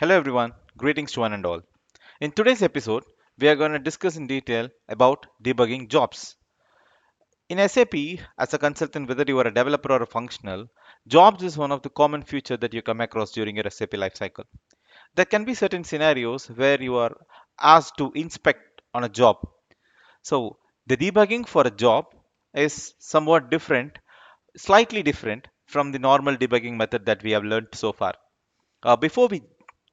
Hello everyone, greetings to one and all. In today's episode, we are going to discuss in detail about debugging jobs. In SAP, as a consultant, whether you are a developer or a functional, jobs is one of the common features that you come across during your SAP lifecycle. There can be certain scenarios where you are asked to inspect on a job. So, the debugging for a job is somewhat different, slightly different from the normal debugging method that we have learned so far. Before we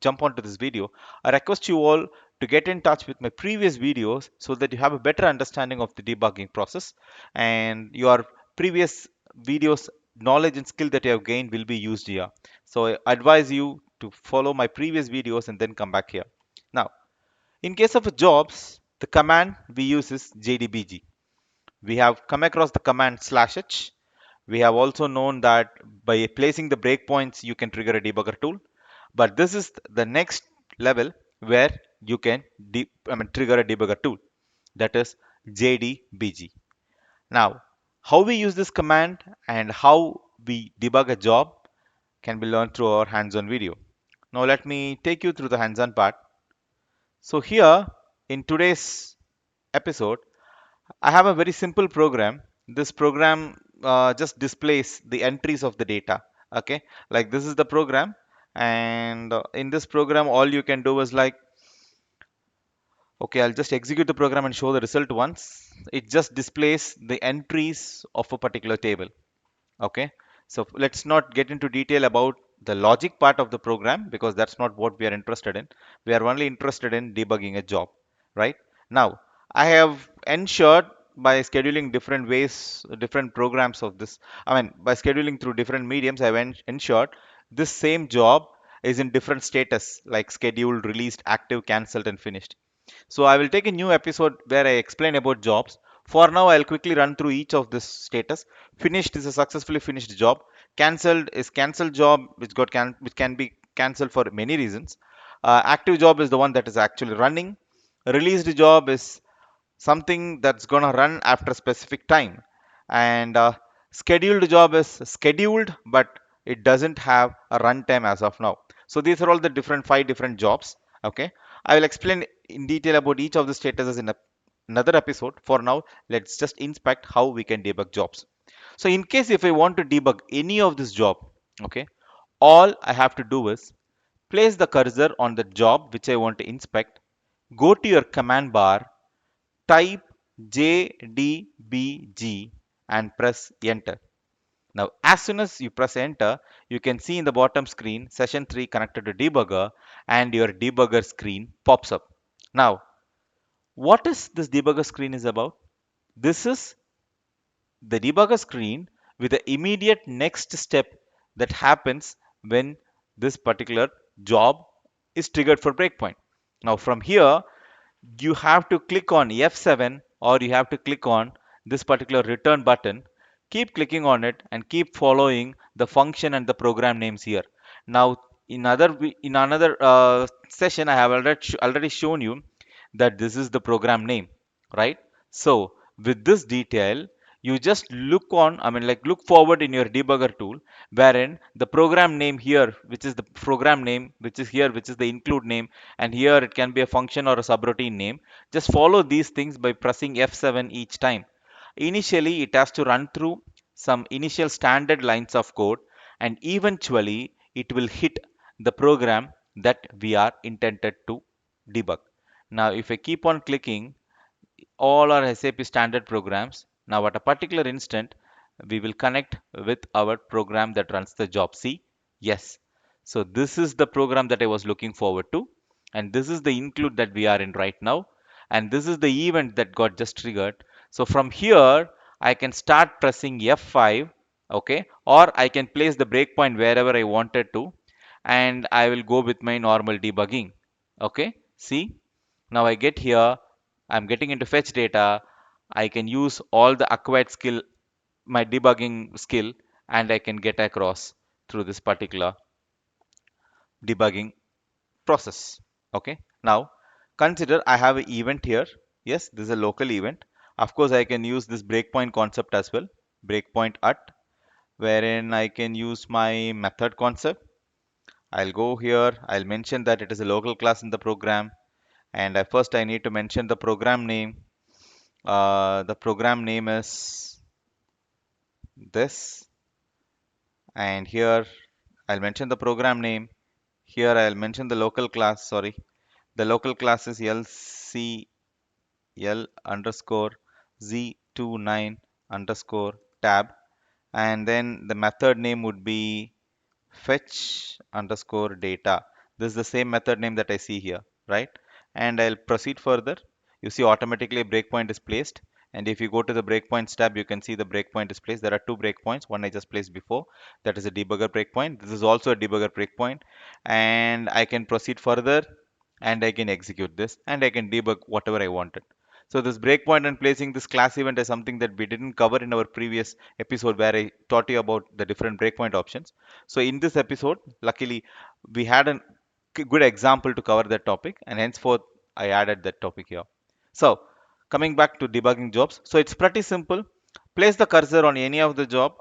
jump onto this video, I request you all to get in touch with my previous videos so that you have a better understanding of the debugging process and your previous videos knowledge and skill that you have gained will be used here. So I advise you to follow my previous videos and then come back here. Now, in case of jobs, the command we use is jdbg. We have come across the command /h. We have also known that by placing the breakpoints, you can trigger a debugger tool. But this is the next level where you can trigger a debugger tool, that is jdbg. Now, how we use this command and how we debug a job can be learned through our hands-on video. Now, let me take you through the hands-on part. So here in today's episode, I have a very simple program. This program just displays the entries of the data. Okay, like this is the program, and in this program, all you can do is like, okay, I'll just execute the program and show the result once. It just displays the entries of a particular table. Okay, so let's not get into detail about the logic part of the program because that's not what we are interested in. We are only interested in debugging a job, right? Now, I have ensured by scheduling different ways, different programs of this. I mean, by scheduling through different mediums, I've ensured this same job is in different status like scheduled, released, active, cancelled, and finished. So I will take a new episode where I explain about jobs. For now, I'll quickly run through each of this status. Finished is a successfully finished job. Cancelled is cancelled job which can be cancelled for many reasons. Active job is the one that is actually running. Released job is something that's gonna run after a specific time. And scheduled job is scheduled, but it doesn't have a runtime as of now. So these are all the different five different jobs. Okay, I will explain in detail about each of the statuses in another episode. For now, let's just inspect how we can debug jobs. So in case if I want to debug any of this job, okay, all I have to do is place the cursor on the job which I want to inspect, go to your command bar, type jdbg and press enter. Now, as soon as you press enter, you can see in the bottom screen session 3 connected to debugger and your debugger screen pops up. Now, what is this debugger screen is about? This is the debugger screen with the immediate next step that happens when this particular job is triggered for breakpoint. Now, from here, you have to click on F7 or you have to click on this particular return button. Keep clicking on it and keep following the function and the program names here. Now, in another session, I have already shown you that this is the program name, right? So with this detail, you just look forward in your debugger tool, wherein the program name here, which is the program name, which is here, which is the include name, and here it can be a function or a subroutine name. Just follow these things by pressing F7 each time. Initially, it has to run through some initial standard lines of code, and eventually it will hit the program that we are intended to debug. Now, if I keep on clicking all our SAP standard programs, now at a particular instant, we will connect with our program that runs the job. See, yes. So this is the program that I was looking forward to, and this is the include that we are in right now, and this is the event that got just triggered. So from here, I can start pressing F5, okay, or I can place the breakpoint wherever I wanted to, and I will go with my normal debugging. Okay, see, now I get here, I'm getting into fetch data. I can use all the acquired skill, my debugging skill, and I can get across through this particular debugging process. Okay. Now consider I have an event here. Yes, this is a local event. Of course, I can use this breakpoint concept as well. Breakpoint at, wherein I can use my method concept. I'll go here. I'll mention that it is a local class in the program. And first I need to mention the program name. The program name is this. And here I'll mention the program name. Here I'll mention the local class. Sorry. The local class is LCL underscore Z29 underscore tab. And then the method name would be fetch underscore data. This is the same method name that I see here, right? And I'll proceed further. You see automatically a breakpoint is placed. And if you go to the breakpoints tab, you can see the breakpoint is placed. There are two breakpoints. One I just placed before. That is a debugger breakpoint. This is also a debugger breakpoint. And I can proceed further and I can execute this and I can debug whatever I wanted. So this breakpoint and placing this class event is something that we didn't cover in our previous episode where I taught you about the different breakpoint options. So in this episode, luckily, we had a good example to cover that topic, and henceforth I added that topic here. So coming back to debugging jobs, so it's pretty simple. Place the cursor on any of the job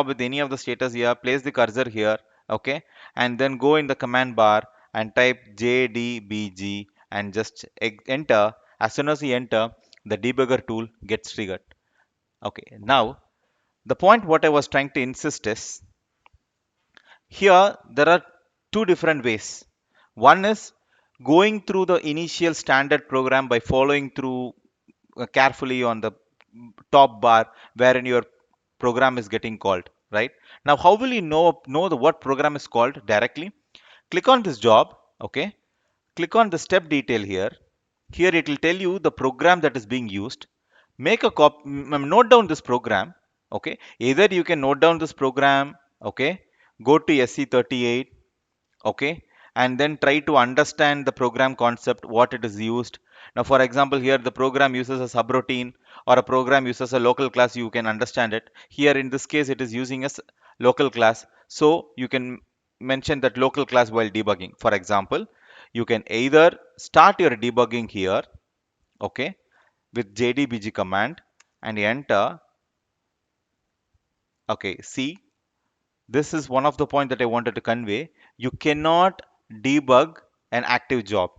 with any of the status here. Place the cursor here, okay, and then go in the command bar and type jdbg and just enter. As soon as you enter, the debugger tool gets triggered. Okay, now the point what I was trying to insist is here, there are two different ways. One is going through the initial standard program by following through carefully on the top bar wherein your program is getting called, right? Now, how will you know the what program is called directly? Click on this job, okay? Click on the step detail here. Here it will tell you the program that is being used. Make a note down this program, okay? Either you can note down this program, okay? Go to SC38, okay, and then try to understand the program concept, what it is used. Now for example, here the program uses a subroutine or a program uses a local class, you can understand it. Here in this case it is using a local class, so you can mention that local class while debugging. For example, you can either start your debugging here, okay, with jdbg command and enter. Okay, see, this is one of the point that I wanted to convey. You cannot debug an active job.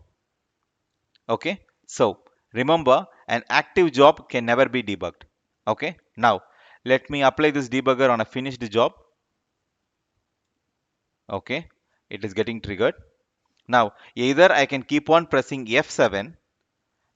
Okay, so remember, an active job can never be debugged. Okay, now let me apply this debugger on a finished job. Okay, it is getting triggered. Now either I can keep on pressing F7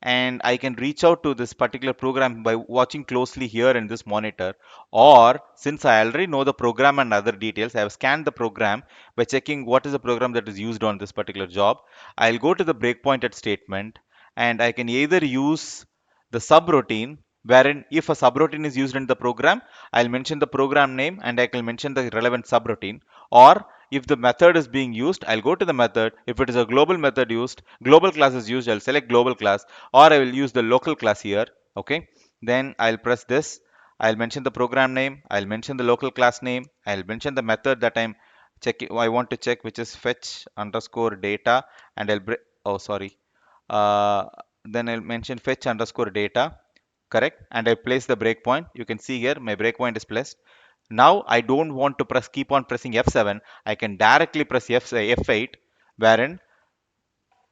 and I can reach out to this particular program by watching closely here in this monitor, or since I already know the program and other details, I have scanned the program by checking what is the program that is used on this particular job. I'll go to the breakpointed statement and I can either use the subroutine, wherein if a subroutine is used in the program, I'll mention the program name and I can mention the relevant subroutine. Or if the method is being used, I'll go to the method. If it is a global method used, global class is used, I'll select global class, or I will use the local class here. Okay, then I'll press this. I'll mention the program name, I'll mention the local class name, I'll mention the method that I'm checking, I want to check, which is fetch underscore data, and oh sorry, uh, then I'll mention fetch underscore data, correct, and I place the breakpoint. You can see here my breakpoint is placed. Now I don't want to keep on pressing F7. I can directly press F8, wherein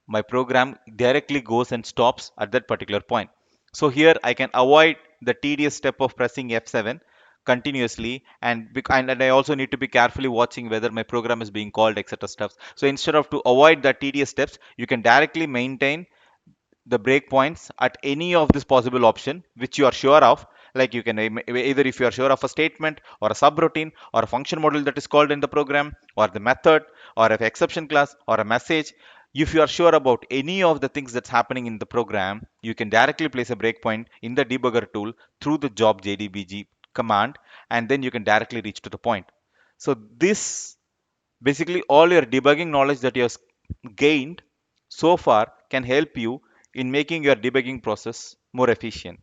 my program directly goes and stops at that particular point. So here I can avoid the tedious step of pressing F7 continuously, and I also need to be carefully watching whether my program is being called, etc. stuff. So instead of to avoid the tedious steps, you can directly maintain the breakpoints at any of this possible option which you are sure of. Like you can either, if you are sure of a statement or a subroutine or a function model that is called in the program, or the method, or an exception class, or a message, if you are sure about any of the things that's happening in the program, you can directly place a breakpoint in the debugger tool through the job jdbg command, and then you can directly reach to the point. So this, basically all your debugging knowledge that you have gained so far can help you in making your debugging process more efficient,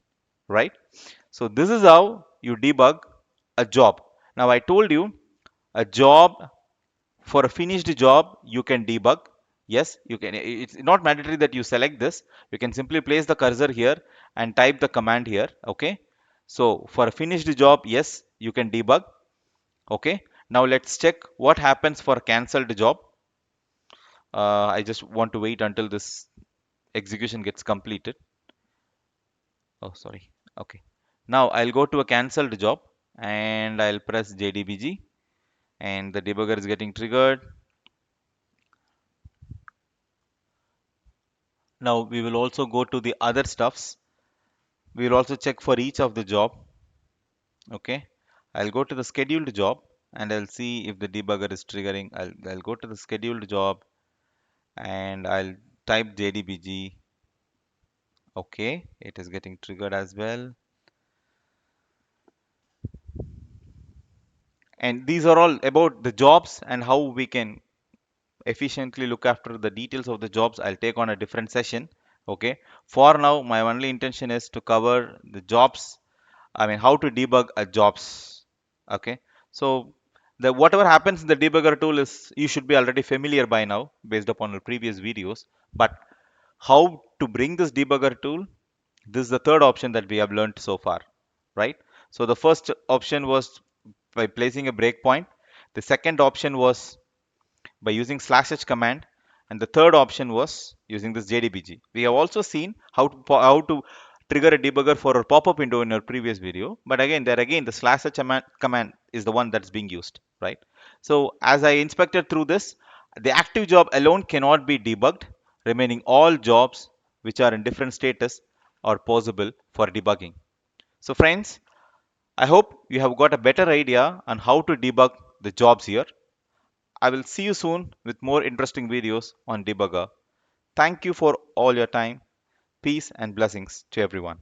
right? So this is how you debug a job. Now I told you a job, for a finished job you can debug. Yes, you can. It's not mandatory that you select this. You can simply place the cursor here and type the command here. Okay. So for a finished job, yes, you can debug. Okay. Now let's check what happens for a cancelled job. I just want to wait until this execution gets completed. Oh, sorry. Okay. Now I'll go to a cancelled job and I'll press JDBG and the debugger is getting triggered. Now we will also go to the other stuffs. We will also check for each of the job. Okay. I'll go to the scheduled job and I'll see if the debugger is triggering. I'll go to the scheduled job and I'll type JDBG. Okay, it is getting triggered as well. And these are all about the jobs and how we can efficiently look after the details of the jobs. I'll take on a different session. Okay. For now, my only intention is to cover the jobs. I mean, how to debug a jobs. Okay. So the whatever happens in the debugger tool is you should be already familiar by now based upon the previous videos. But how to bring this debugger tool, this is the third option that we have learned so far, right? So the first option was by placing a breakpoint. The second option was by using /h command, and the third option was using this JDBG. We have also seen how to trigger a debugger for a pop-up window in our previous video, but again the /h command is the one that's being used, right? So as I inspected through this, the active job alone cannot be debugged, remaining all jobs which are in different status are possible for debugging. So friends, I hope you have got a better idea on how to debug the jobs here. I will see you soon with more interesting videos on Debugger. Thank you for all your time. Peace and blessings to everyone.